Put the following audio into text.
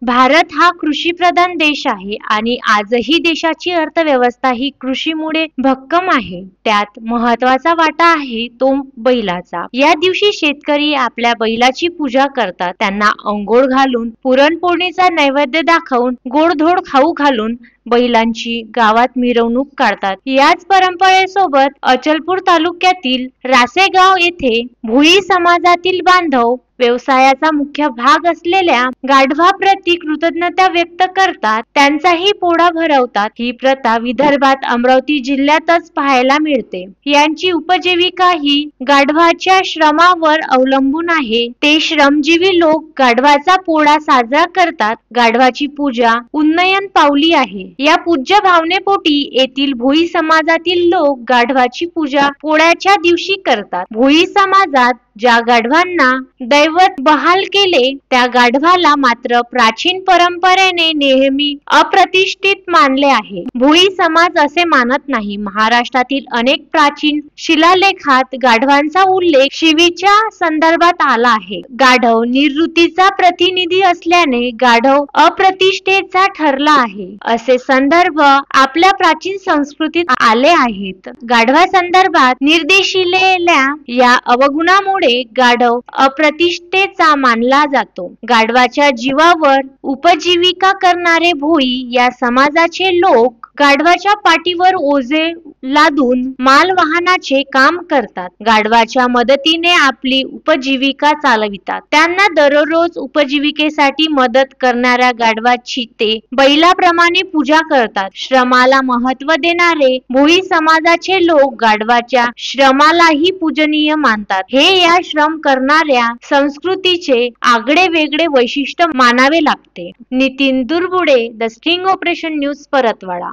भारत हा कृषीप्रधान देश आहे आणि आजही देशाची अर्थव्यवस्था ही कृषीमुळे भक्कम आहे. त्यात महत्वाचा वाटा आहे तो बैलाचा. या दिवशी शेतकरी आपल्या बैलाची पूजा करतात. त्यांना अंघोळ घालून, पुरणपोळीचा नैवेद्य दाखवून, गोडधोड खाऊ घालून बैलांची गावात मिरवणूक काढतात. याच परंपरेसोबत अचलपूर तालुक्यातील रासेगाव येथे भोई समाजातील बांधव व्यवसायाचा मुख्य भाग असलेल्या गाढवाप्रती कृतज्ञता व्यक्त करतात. त्यांचाही पोळा भरवतात. ही प्रथा विदर्भात अमरावती जिल्ह्यातच पाहायला मिळते. यांची उपजीविका ही गाढवाच्या श्रमावर अवलंबून आहे. ते श्रमजीवी लोक गाढवाचा पोळा साजरा करतात. गाढवाची पूजा उन्नयन पावली आहे. या पूज्य भावनेपोटी येथील भोई समाजातील लोक गाढवाची पूजा पोळ्याच्या दिवशी करतात. भोई समाजात ज्या गाढवांना दैवत बहाल केले त्या गाढवाला मात्र प्राचीन परंपरेने नेहमी अप्रतिष्ठित मानले आहे. भोई समाज असे मानत नाही. महाराष्ट्रातील अनेक प्राचीन शिलालेखात गाढवांचा उल्लेख शिवीच्या संदर्भात आला आहे. गाढव निवृत्तीचा प्रतिनिधी असल्याने गाढव अप्रतिष्ठेचा ठरला आहे असे संदर्भ आपल्या प्राचीन संस्कृतीत आले आहेत. गाढवा संदर्भात निर्देशिलेल्या या अवगुणामुळे गाढव अप्रतिष्ठेचा मानला जातो. गाढवाच्या जीवावर उपजीविका करणारे भोई या समाजाचे लोक गाढवाच्या पाठीवर ओझे लादून मालवाहनाचे काम करतात. गाढवाच्या मदतीने आपली उपजीविका चालवितात. त्यांना दररोज उपजीविकेसाठी मदत करणाऱ्या गाढवाची ते बैलाप्रमाणे पूजा करतात. श्रमाला महत्त्व देणारे भोई समाजाचे लोक गाढवाच्या श्रमालाही पूजनीय मानतात. हे या श्रम करणाऱ्या संस्कृतीचे आगळे वेगळे वैशिष्ट्य मानावे लागते. Nitin Durbude, the sting operation news, Paratwada.